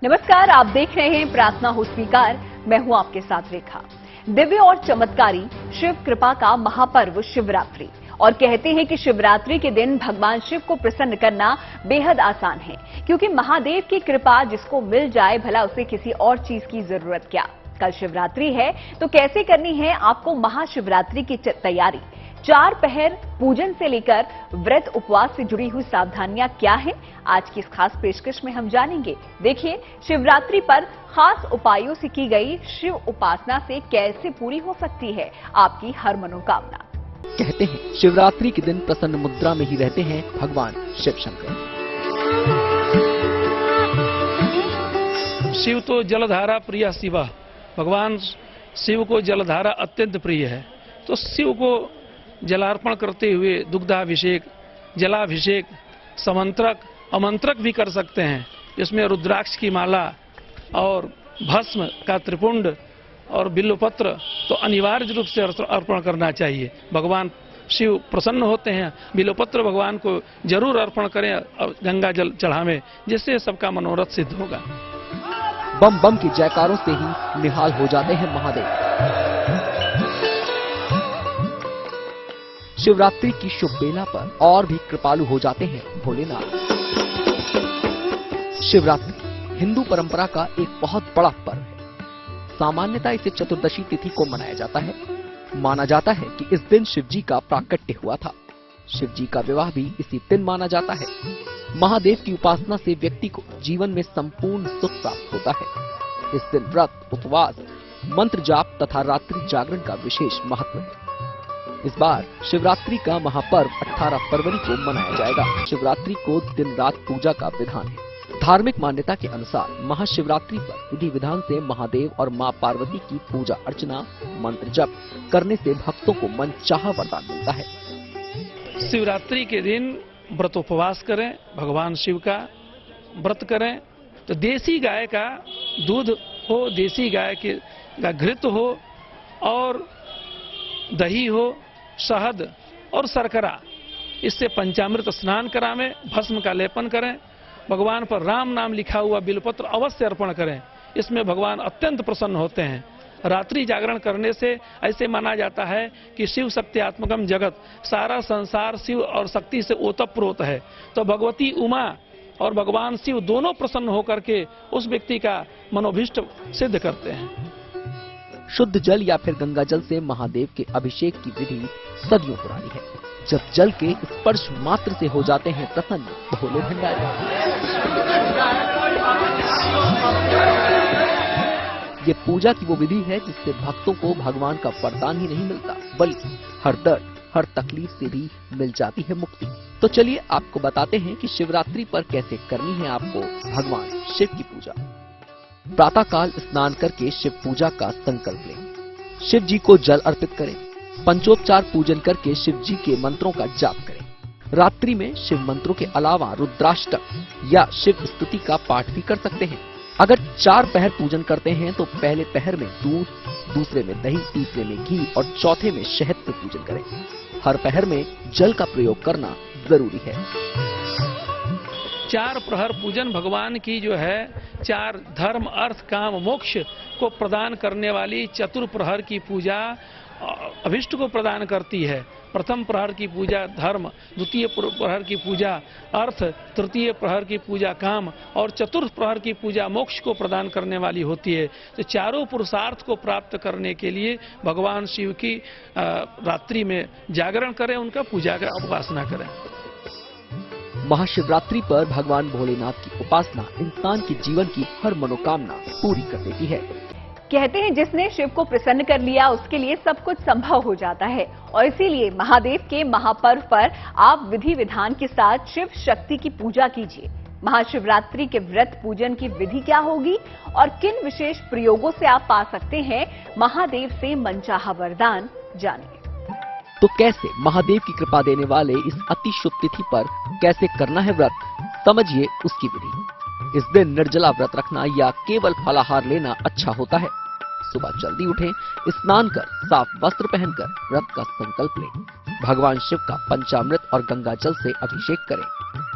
नमस्कार, आप देख रहे हैं प्रार्थना हो स्वीकार। मैं हूं आपके साथ रेखा। दिव्य और चमत्कारी शिव कृपा का महापर्व शिवरात्रि, और कहते हैं कि शिवरात्रि के दिन भगवान शिव को प्रसन्न करना बेहद आसान है, क्योंकि महादेव की कृपा जिसको मिल जाए भला उसे किसी और चीज की जरूरत क्या। कल शिवरात्रि है तो कैसे करनी है आपको महाशिवरात्रि की तैयारी, 4 पहर पूजन से लेकर व्रत उपवास से जुड़ी हुई सावधानियां क्या हैं, आज की इस खास पेशकश में हम जानेंगे। देखिए, शिवरात्रि पर खास उपायों से की गई शिव उपासना से कैसे पूरी हो सकती है आपकी हर मनोकामना। कहते हैं शिवरात्रि के दिन प्रसन्न मुद्रा में ही रहते हैं भगवान शिव शंकर। शिव तो जलधारा प्रिय शिवा, भगवान शिव को जलधारा अत्यंत प्रिय है। तो शिव को जलार्पण करते हुए दुग्धाभिषेक, जलाभिषेक, समंत्रक, अमंत्रक भी कर सकते हैं। इसमें रुद्राक्ष की माला और भस्म का त्रिपुंड और बिल्वपत्र तो अनिवार्य रूप से अर्पण करना चाहिए। भगवान शिव प्रसन्न होते हैं। बिल्वपत्र भगवान को जरूर अर्पण करें और गंगा जल चढ़ावें, जिससे सबका मनोरथ सिद्ध होगा। बम बम की जयकारों से ही निहाल हो जाते हैं महादेव। शिवरात्रि की शुभ बेला पर और भी कृपालु हो जाते हैं भोलेनाथ। शिवरात्रि हिंदू परंपरा का एक बहुत बड़ा पर्व है। सामान्यतः इसे चतुर्दशी तिथि को मनाया जाता है। माना जाता है कि इस दिन शिव जी का प्राकट्य हुआ था। शिव जी का विवाह भी इसी दिन माना जाता है। महादेव की उपासना से व्यक्ति को जीवन में संपूर्ण सुख प्राप्त होता है। इस दिन व्रत, उपवास, मंत्र जाप तथा रात्रि जागरण का विशेष महत्व है। इस बार शिवरात्रि का महापर्व 18 फरवरी को मनाया जाएगा। शिवरात्रि को दिन रात पूजा का विधान है। धार्मिक मान्यता के अनुसार महाशिवरात्रि पर विधि विधान से महादेव और मां पार्वती की पूजा अर्चना, मंत्र जप करने से भक्तों को मनचाहा वरदान मिलता है। शिवरात्रि के दिन व्रत उपवास करें, भगवान शिव का व्रत करें। तो देसी गाय का दूध हो, देसी गाय का घृत हो, और दही हो, शहद और शर्करा, इससे पंचामृत स्नान करावें, भस्म का लेपन करें। भगवान पर राम नाम लिखा हुआ बिल्वपत्र अवश्य अर्पण करें। इसमें भगवान अत्यंत प्रसन्न होते हैं। रात्रि जागरण करने से ऐसे माना जाता है कि शिव शक्त्यात्मकम जगत, सारा संसार शिव और शक्ति से ओतप्रोत है। तो भगवती उमा और भगवान शिव दोनों प्रसन्न होकर के उस व्यक्ति का मनोभीष्ट सिद्ध करते हैं। शुद्ध जल या फिर गंगा जल से महादेव के अभिषेक की विधि सदियों पुरानी है। जब जल के स्पर्श मात्र से हो जाते हैं प्रसन्न भोले भंडारी। ये पूजा की वो विधि है जिससे भक्तों को भगवान का वरदान ही नहीं मिलता, बल्कि हर दर्द, हर तकलीफ से भी मिल जाती है मुक्ति। तो चलिए आपको बताते हैं कि शिवरात्रि पर कैसे करनी है आपको भगवान शिव की पूजा। प्रातः काल स्नान करके शिव पूजा का संकल्प लें। शिव जी को जल अर्पित करें। पंचोपचार पूजन करके शिव जी के मंत्रों का जाप करें। रात्रि में शिव मंत्रों के अलावा रुद्राष्टक या शिव स्तुति का पाठ भी कर सकते हैं। अगर 4 पहर पूजन करते हैं तो पहले पहर में दूध, दूसरे में दही, तीसरे में घी और चौथे में शहद से पूजन करें। हर पहर में जल का प्रयोग करना जरूरी है। 4 प्रहर पूजन भगवान की जो है 4 धर्म, अर्थ, काम, मोक्ष को प्रदान करने वाली चतुर प्रहर की पूजा अभिष्ट को प्रदान करती है। प्रथम प्रहर की पूजा धर्म, द्वितीय प्रहर की पूजा अर्थ, तृतीय प्रहर की पूजा काम और चतुर्थ प्रहर की पूजा मोक्ष को प्रदान करने वाली होती है। तो चारों पुरुषार्थ को प्राप्त करने के लिए भगवान शिव की रात्रि में जागरण करें, उनका पूजा का उपासना करें। महाशिवरात्रि पर भगवान भोलेनाथ की उपासना इंसान के जीवन की हर मनोकामना पूरी कर देती है। कहते हैं जिसने शिव को प्रसन्न कर लिया उसके लिए सब कुछ संभव हो जाता है, और इसीलिए महादेव के महापर्व पर आप विधि विधान के साथ शिव शक्ति की पूजा कीजिए। महाशिवरात्रि के व्रत पूजन की विधि क्या होगी और किन विशेष प्रयोगों से आप पा सकते हैं महादेव से मनचाहा वरदान, जानिए। तो कैसे महादेव की कृपा देने वाले इस अति शुभ तिथि पर कैसे करना है व्रत, समझिए उसकी विधि। इस दिन निर्जला व्रत रखना या केवल फलाहार लेना अच्छा होता है। सुबह जल्दी उठें, स्नान कर साफ वस्त्र पहनकर व्रत का संकल्प लें। भगवान शिव का पंचामृत और गंगा जल से अभिषेक करें।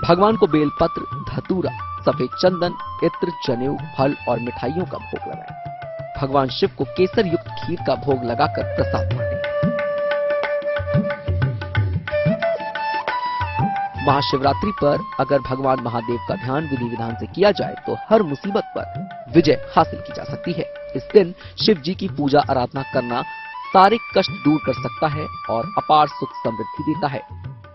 भगवान को बेलपत्र, धतूरा, सफेद चंदन, इत्र, जनेऊ, फल और मिठाइयों का भोग लगाएं। भगवान शिव को केसर युक्त खीर का भोग लगाकर प्रसाद बांटें। महाशिवरात्रि पर अगर भगवान महादेव का ध्यान विधि विधान से किया जाए तो हर मुसीबत पर विजय हासिल की जा सकती है। इस दिन शिव जी की पूजा आराधना करना सारे कष्ट दूर कर सकता है और अपार सुख समृद्धि देता है।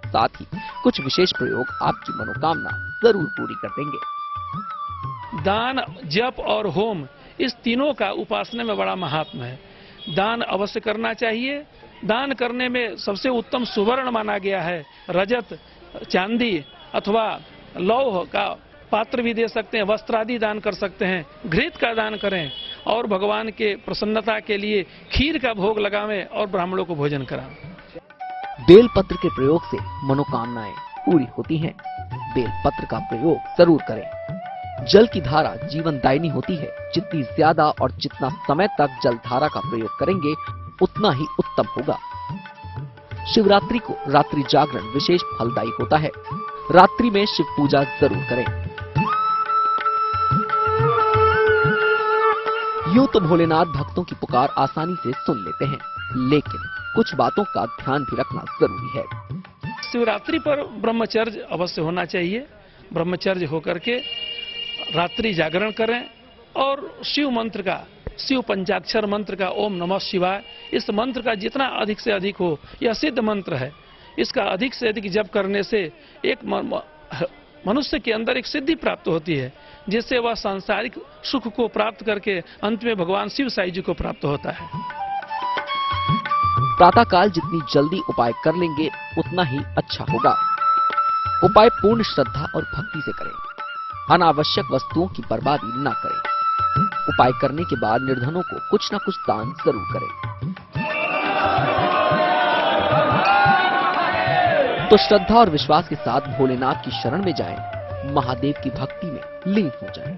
साथ ही कुछ विशेष प्रयोग आपकी मनोकामना जरूर पूरी कर देंगे। दान, जप और होम, इस तीनों का उपासना में बड़ा महात्मा है। दान अवश्य करना चाहिए। दान करने में सबसे उत्तम सुवर्ण माना गया है। रजत, चांदी अथवा लौह का पात्र भी दे सकते हैं, वस्त्र आदि दान कर सकते हैं। घृत का दान करें और भगवान के प्रसन्नता के लिए खीर का भोग लगावें और ब्राह्मणों को भोजन कराएं। बेलपत्र के प्रयोग से मनोकामनाएं पूरी होती हैं। बेलपत्र का प्रयोग जरूर करें। जल की धारा जीवन दायिनी होती है। जितनी ज्यादा और जितना समय तक जल धारा का प्रयोग करेंगे उतना ही उत्तम होगा। शिवरात्रि को रात्रि जागरण विशेष फलदायी होता है। रात्रि में शिव पूजा जरूर करें। यूं तो भोलेनाथ भक्तों की पुकार आसानी से सुन लेते हैं, लेकिन कुछ बातों का ध्यान भी रखना जरूरी है। शिवरात्रि पर ब्रह्मचर्य अवश्य होना चाहिए। ब्रह्मचर्य होकर के रात्रि जागरण करें और शिव मंत्र का, शिव पंचाक्षर मंत्र का ओम नमः शिवाय, इस मंत्र का जितना अधिक से अधिक हो, यह सिद्ध मंत्र है। इसका अधिक से अधिक जप करने से एक मनुष्य के अंदर एक सिद्धि प्राप्त होती है, जिससे वह सांसारिक सुख को प्राप्त करके अंत में भगवान शिव साई जी को प्राप्त होता है। प्रातःकाल जितनी जल्दी उपाय कर लेंगे उतना ही अच्छा होगा। उपाय पूर्ण श्रद्धा और भक्ति से करें। अनावश्यक वस्तुओं की बर्बादी न करें। उपाय करने के बाद निर्धनों को कुछ न कुछ दान जरूर करें। तो श्रद्धा और विश्वास के साथ भोलेनाथ की शरण में जाएं, महादेव की भक्ति में लीन हो जाएं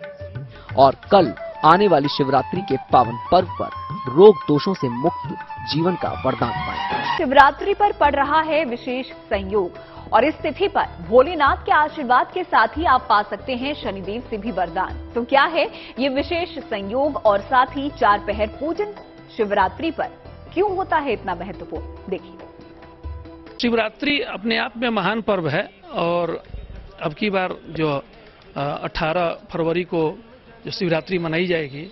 और कल आने वाली शिवरात्रि के पावन पर्व पर रोग दोषों से मुक्त जीवन का वरदान पाएं। शिवरात्रि पर पड़ रहा है विशेष संयोग और इस तिथि पर भोलेनाथ के आशीर्वाद के साथ ही आप पा सकते हैं शनिदेव से भी वरदान। तो क्या है ये विशेष संयोग और साथ ही 4 पहर पूजन शिवरात्रि पर क्यों होता है इतना महत्वपूर्ण, देखिए। शिवरात्रि अपने आप में महान पर्व है और अब की बार जो 18 फरवरी को जो शिवरात्रि मनाई जाएगी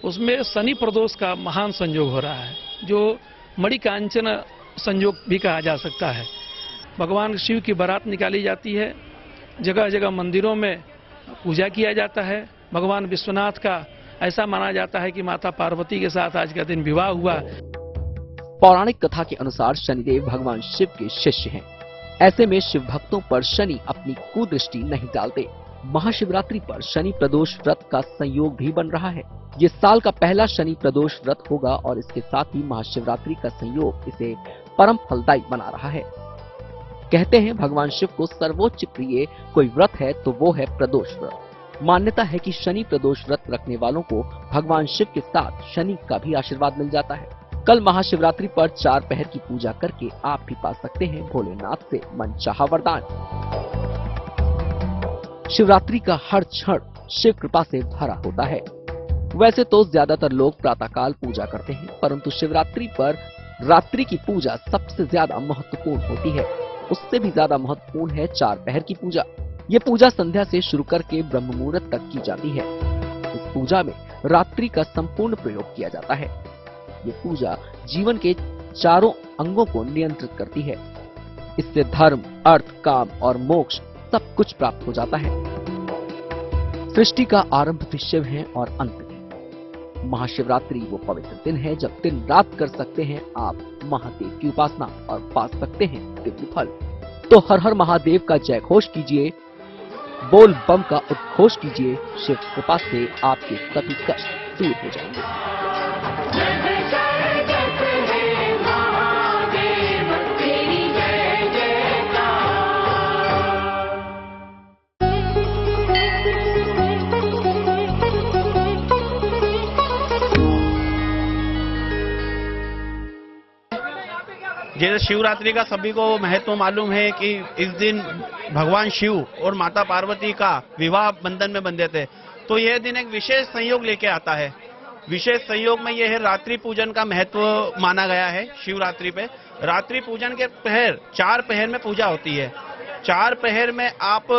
उसमें शनि प्रदोष का महान संयोग हो रहा है, जो मणिकांचन संयोग भी कहा जा सकता है। भगवान शिव की बारात निकाली जाती है, जगह जगह मंदिरों में पूजा किया जाता है। भगवान विश्वनाथ का ऐसा माना जाता है कि माता पार्वती के साथ आज का दिन विवाह हुआ। पौराणिक कथा के अनुसार शनिदेव भगवान शिव के शिष्य हैं। ऐसे में शिव भक्तों पर शनि अपनी कुदृष्टि नहीं डालते। महाशिवरात्रि पर शनि प्रदोष व्रत का संयोग भी बन रहा है। ये साल का पहला शनि प्रदोष व्रत होगा और इसके साथ ही महाशिवरात्रि का संयोग इसे परम फलदायी बना रहा है। कहते हैं भगवान शिव को सर्वोच्च प्रिय कोई व्रत है तो वो है प्रदोष व्रत। मान्यता है कि शनि प्रदोष व्रत रखने वालों को भगवान शिव के साथ शनि का भी आशीर्वाद मिल जाता है। कल महाशिवरात्रि पर 4 पहर की पूजा करके आप भी पा सकते हैं भोलेनाथ से मनचाहा वरदान। शिवरात्रि का हर क्षण शिव कृपा से भरा होता है। वैसे तो ज्यादातर लोग प्रातःकाल पूजा करते हैं, परंतु शिवरात्रि पर रात्रि की पूजा सबसे ज्यादा महत्वपूर्ण होती है। उससे भी ज्यादा महत्वपूर्ण है 4 पहर की पूजा। ये पूजा संध्या से शुरू करके ब्रह्म मुहूर्त तक की जाती है। इस पूजा में रात्रि का संपूर्ण प्रयोग किया जाता है। ये पूजा जीवन के चारों अंगों को नियंत्रित करती है। इससे धर्म, अर्थ, काम और मोक्ष सब कुछ प्राप्त हो जाता है। सृष्टि का आरंभ भी शिव है और अंत भी। महाशिवरात्रि वो पवित्र दिन है जब दिन रात कर सकते हैं आप महादेव की उपासना और पा सकते हैं दिव्य फल। तो हर हर महादेव का जय घोष कीजिए, बोल बम का उद्घोष कीजिए। शिव कृपा से आपके सभी कष्ट दूर हो जाएंगे। जैसे शिवरात्रि का सभी को महत्व मालूम है कि इस दिन भगवान शिव और माता पार्वती का विवाह बंधन में बंधे थे, तो यह दिन एक विशेष संयोग लेके आता है। विशेष संयोग में यह है रात्रि पूजन का महत्व माना गया है। शिवरात्रि पे रात्रि पूजन के पहर 4 पहर में पूजा होती है। 4 पहर में आप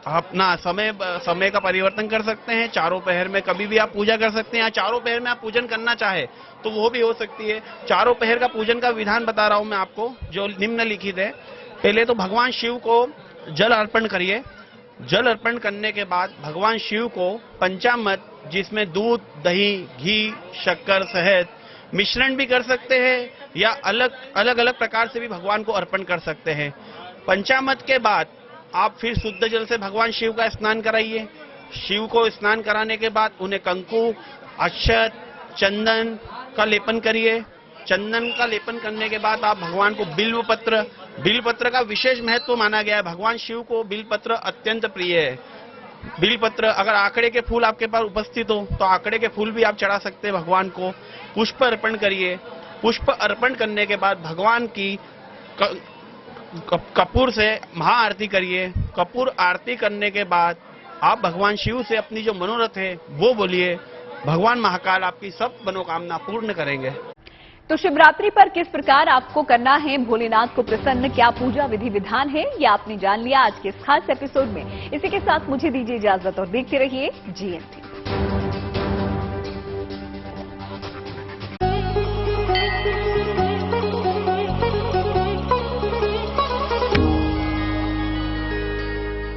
अपना समय का परिवर्तन कर सकते हैं। चारों पहर में कभी भी आप पूजा कर सकते हैं, या चारों पहर में आप पूजन करना चाहे तो वो भी हो सकती है। चारों पहर का पूजन का विधान बता रहा हूं मैं आपको, जो निम्नलिखित है। पहले तो भगवान शिव को जल अर्पण करिए। जल अर्पण करने के बाद भगवान शिव को पंचामृत, जिसमें दूध, दही, घी, शक्कर, शहद मिश्रण भी कर सकते हैं, या अलग अलग प्रकार से भी भगवान को अर्पण कर सकते हैं। पंचामृत के बाद आप फिर शुद्ध जल से भगवान शिव का स्नान कराइए। शिव को स्नान कराने के बाद उन्हें कंकु, अक्षत, चंदन का लेपन करिए। चंदन का लेपन करने के बाद आप भगवान को बिल्व पत्र का विशेष महत्व माना गया है। भगवान शिव को बिल्व पत्र अत्यंत प्रिय है। बिल्व पत्र, अगर आंकड़े के फूल आपके पास उपस्थित हो तो आंकड़े के फूल भी आप चढ़ा सकते हैं भगवान को। पुष्प अर्पण करिए। पुष्प अर्पण करने के बाद भगवान की कपूर से महाआरती करिए। कपूर आरती करने के बाद आप भगवान शिव से अपनी जो मनोरथ है वो बोलिए। भगवान महाकाल आपकी सब मनोकामना पूर्ण करेंगे। तो शिवरात्रि पर किस प्रकार आपको करना है भोलेनाथ को प्रसन्न, क्या पूजा विधि विधान है, ये आपने जान लिया आज के इस खास एपिसोड में। इसी के साथ मुझे दीजिए इजाजत और देखते रहिए GNT।